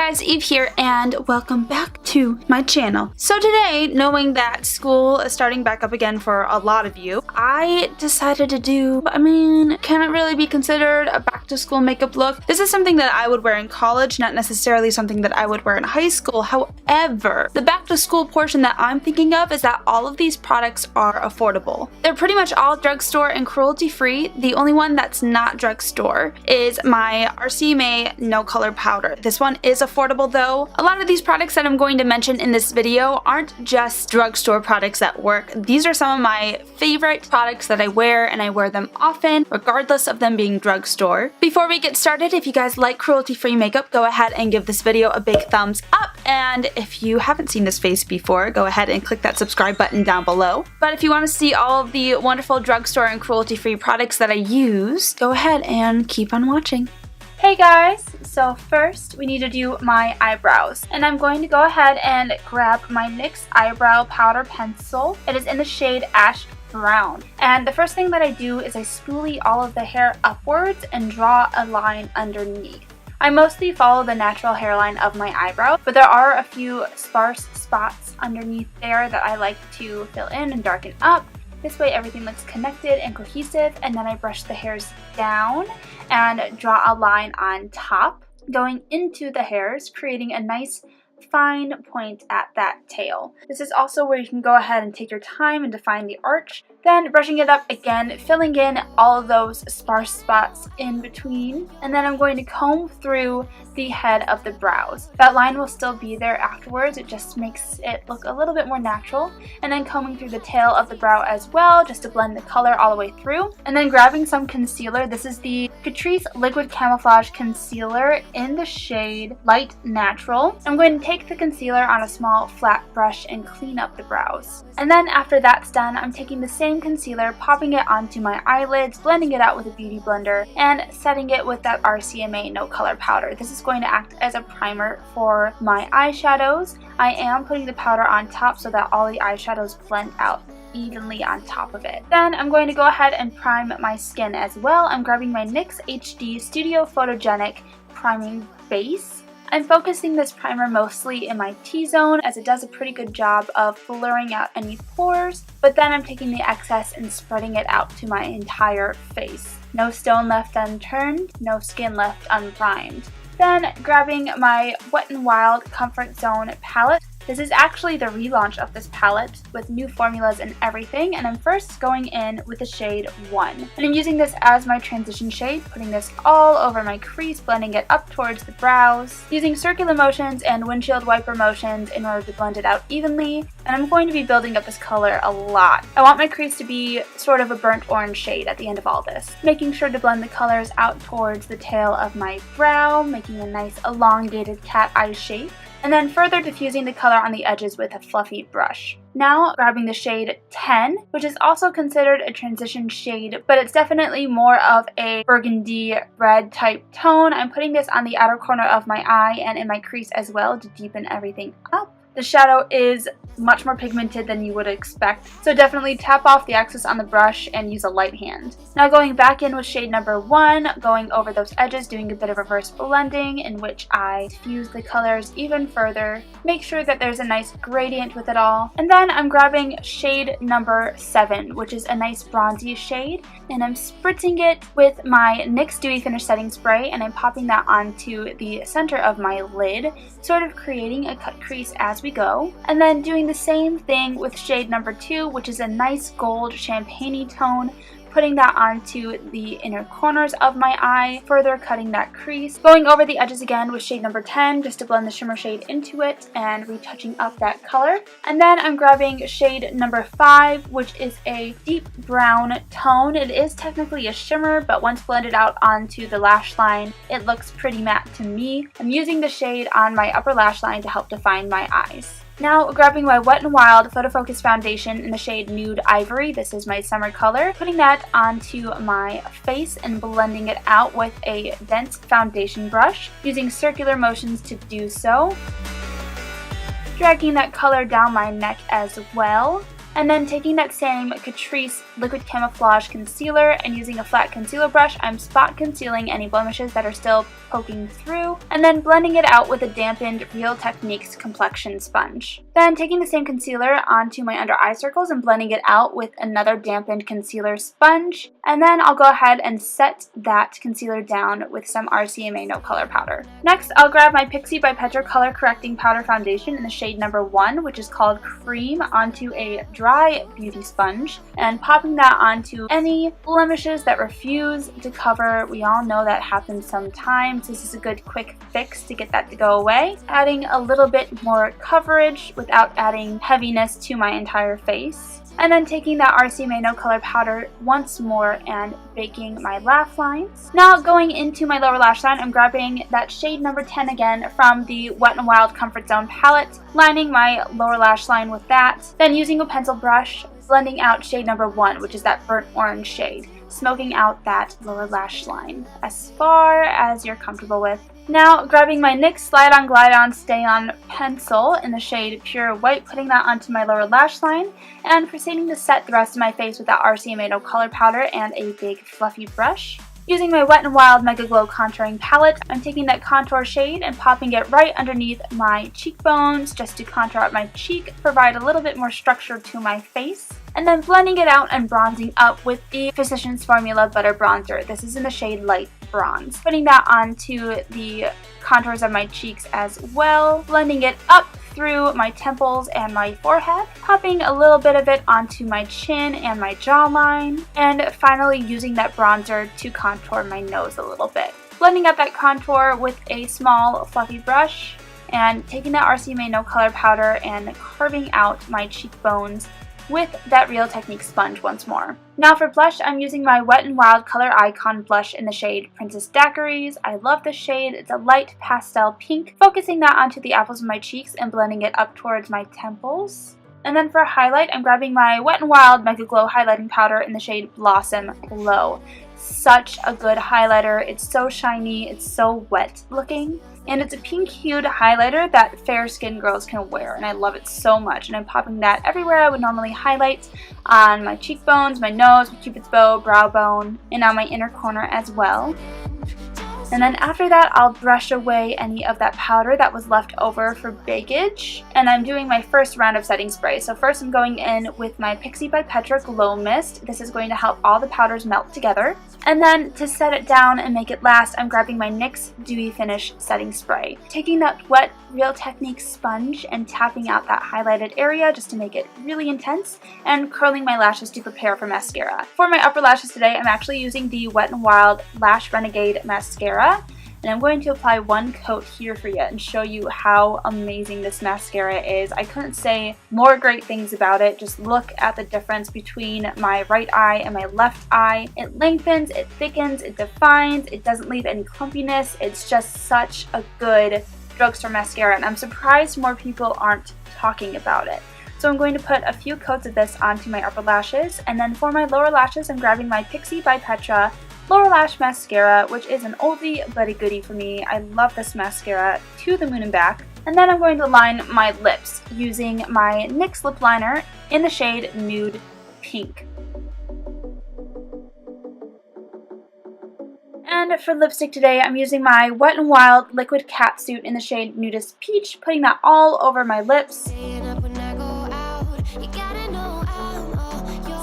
guys, Eve here, and welcome back to my channel. So today, knowing that school is starting back up again for a lot of you, I decided to do, can it really be considered a back to school makeup look? This is something that I would wear in college, not necessarily something that I would wear in high school. However, the back to school portion that I'm thinking of is that all of these products are affordable. They're pretty much all drugstore and cruelty-free. The only one that's not drugstore is my RCMA No Color Powder. This one is affordable though. A lot of these products that I'm going to mention in this video aren't just drugstore products that work. These are some of my favorite products that I wear, and I wear them often, regardless of them being drugstore. Before we get started, if you guys like cruelty-free makeup, go ahead and give this video a big thumbs up. And if you haven't seen this face before, go ahead and click that subscribe button down below. But if you want to see all of the wonderful drugstore and cruelty-free products that I use, go ahead and keep on watching. Hey guys, so first we need to do my eyebrows, and I'm going to go ahead and grab my NYX eyebrow powder pencil. It is in the shade Ash Brown, and the first thing that I do is I spoolie all of the hair upwards and draw a line underneath. I mostly follow the natural hairline of my eyebrow, but there are a few sparse spots underneath there that I like to fill in and darken up. This way everything looks connected and cohesive, and then I brush the hairs down and draw a line on top, going into the hairs, creating a nice fine point at that tail. This is also where you can go ahead and take your time and define the arch, then brushing it up again, filling in all of those sparse spots in between, and then I'm going to comb through the head of the brows. That line will still be there afterwards, it just makes it look a little bit more natural, and then combing through the tail of the brow as well, just to blend the color all the way through, and then grabbing some concealer. This is the Catrice Liquid Camouflage Concealer in the shade Light Natural. I'm going to take the concealer on a small flat brush and clean up the brows. And then after that's done, I'm taking the same concealer, popping it onto my eyelids, blending it out with a beauty blender, and setting it with that RCMA No Color Powder. This is going to act as a primer for my eyeshadows. I am putting the powder on top so that all the eyeshadows blend out evenly on top of it. Then I'm going to go ahead and prime my skin as well. I'm grabbing my NYX HD Studio Photogenic Priming Base. I'm focusing this primer mostly in my T-zone, as it does a pretty good job of blurring out any pores, but then I'm taking the excess and spreading it out to my entire face. No stone left unturned, no skin left unprimed. Then grabbing my Wet n Wild Comfort Zone palette. This is actually the relaunch of this palette with new formulas and everything, and I'm first going in with the shade 1. And I'm using this as my transition shade, putting this all over my crease, blending it up towards the brows, using circular motions and windshield wiper motions in order to blend it out evenly. And I'm going to be building up this color a lot. I want my crease to be sort of a burnt orange shade at the end of all this, making sure to blend the colors out towards the tail of my brow, making a nice elongated cat eye shape, and then further diffusing the color on the edges with a fluffy brush. Now grabbing the shade 10, which is also considered a transition shade, but it's definitely more of a burgundy red type tone. I'm putting this on the outer corner of my eye and in my crease as well to deepen everything up. The shadow is much more pigmented than you would expect, so definitely tap off the excess on the brush and use a light hand. Now going back in with shade number 1, going over those edges, doing a bit of reverse blending in which I diffuse the colors even further, make sure that there's a nice gradient with it all. And then I'm grabbing shade number 7, which is a nice bronzy shade, and I'm spritzing it with my NYX Dewy Finish Setting Spray, and I'm popping that onto the center of my lid, sort of creating a cut crease as we go. And then doing the same thing with shade number 2, which is a nice gold champagne-y tone, putting that onto the inner corners of my eye, further cutting that crease. Going over the edges again with shade number 10 just to blend the shimmer shade into it and retouching up that color. And then I'm grabbing shade number 5, which is a deep brown tone. It is technically a shimmer, but once blended out onto the lash line, it looks pretty matte to me. I'm using the shade on my upper lash line to help define my eyes. Now grabbing my Wet n Wild Photo Focus Foundation in the shade Nude Ivory, this is my summer color, putting that onto my face and blending it out with a dense foundation brush, using circular motions to do so. Dragging that color down my neck as well. And then taking that same Catrice Liquid Camouflage Concealer and using a flat concealer brush, I'm spot concealing any blemishes that are still poking through, and then blending it out with a dampened Real Techniques complexion sponge. Then taking the same concealer onto my under eye circles and blending it out with another dampened concealer sponge, and then I'll go ahead and set that concealer down with some RCMA No Color Powder. Next, I'll grab my Pixi by Petra Color Correcting Powder Foundation in the shade number 1, which is called Cream, onto a dry beauty sponge, and popping that onto any blemishes that refuse to cover. We all know that happens sometimes. This is a good quick fix to get that to go away. Adding a little bit more coverage without adding heaviness to my entire face. And then taking that RCMA No Color Powder once more and baking my lash lines. Now going into my lower lash line, I'm grabbing that shade number 10 again from the Wet n Wild Comfort Zone palette, lining my lower lash line with that. Then using a pencil brush, blending out shade number 1, which is that burnt orange shade, smoking out that lower lash line as far as you're comfortable with. Now grabbing my NYX Slide On Glide On Stay On pencil in the shade Pure White, putting that onto my lower lash line, and proceeding to set the rest of my face with that RCMA No Color Powder and a big fluffy brush. Using my Wet n Wild Mega Glow Contouring Palette, I'm taking that contour shade and popping it right underneath my cheekbones just to contour up my cheek, provide a little bit more structure to my face. And then blending it out and bronzing up with the Physicians Formula Butter Bronzer. This is in the shade Light Bronze. Putting that onto the contours of my cheeks as well, blending it up through my temples and my forehead, popping a little bit of it onto my chin and my jawline, and finally using that bronzer to contour my nose a little bit. Blending out that contour with a small fluffy brush, and taking that RCMA No Color Powder and carving out my cheekbones with that Real Techniques sponge once more. Now for blush, I'm using my Wet n Wild Color Icon blush in the shade Princess Daiquiris. I love this shade. It's a light pastel pink, focusing that onto the apples of my cheeks and blending it up towards my temples. And then for highlight, I'm grabbing my Wet n Wild Mega Glow Highlighting Powder in the shade Blossom Glow. Such a good highlighter. It's so shiny, it's so wet looking, and it's a pink hued highlighter that fair skinned girls can wear, and I love it so much. And I'm popping that everywhere I would normally highlight, on my cheekbones, my nose, my cupid's bow, brow bone, and on my inner corner as well. And then after that, I'll brush away any of that powder that was left over for bakage. And I'm doing my first round of setting spray. So first I'm going in with my Pixi by Petra Glow Mist. This is going to help all the powders melt together. And then to set it down and make it last, I'm grabbing my NYX Dewy Finish Setting Spray. Taking that wet Real Techniques sponge and tapping out that highlighted area just to make it really intense, and curling my lashes to prepare for mascara. For my upper lashes today, I'm actually using the Wet n Wild Lash Renegade Mascara. And I'm going to apply one coat here for you and show you how amazing this mascara is. I couldn't say more great things about it. Just look at the difference between my right eye and my left eye. It lengthens, it thickens, it defines, it doesn't leave any clumpiness. It's just such a good drugstore mascara, and I'm surprised more people aren't talking about it. So I'm going to put a few coats of this onto my upper lashes, and then for my lower lashes, I'm grabbing my Pixi by Petra Lower Lash Mascara, which is an oldie but a goodie for me. I love this mascara to the moon and back. And then I'm going to line my lips using my NYX lip liner in the shade Nude Pink. And for lipstick today, I'm using my Wet n Wild Liquid Catsuit in the shade Nudist Peach, putting that all over my lips.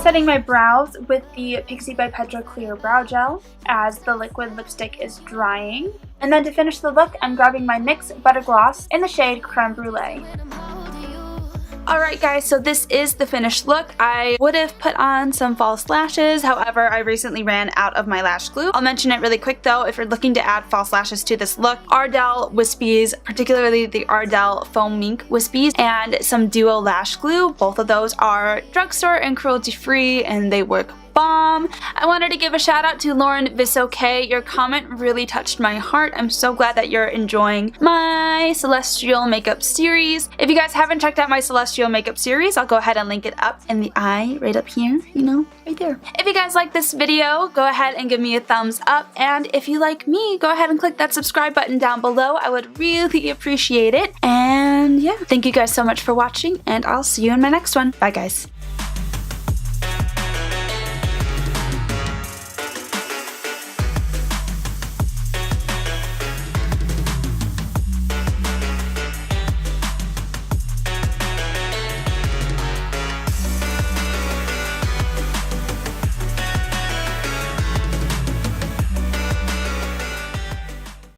Setting my brows with the Pixi by Petra Clear Brow Gel as the liquid lipstick is drying. And then to finish the look, I'm grabbing my NYX Butter Gloss in the shade Creme Brulee. Alright guys, so this is the finished look. I would have put on some false lashes, however I recently ran out of my lash glue. I'll mention it really quick though, if you're looking to add false lashes to this look, Ardell Wispies, particularly the Ardell Foam Mink Wispies, and some Duo Lash Glue. Both of those are drugstore and cruelty-free, and they work bomb. I wanted to give a shout out to Lauren Visokay. Your comment really touched my heart. I'm so glad that you're enjoying my Celestial makeup series. If you guys haven't checked out my Celestial makeup series, I'll go ahead and link it up in the eye right up here, you know, right there. If you guys like this video, go ahead and give me a thumbs up, and if you like me, go ahead and click that subscribe button down below. I would really appreciate it. And yeah, thank you guys so much for watching, and I'll see you in my next one. Bye guys.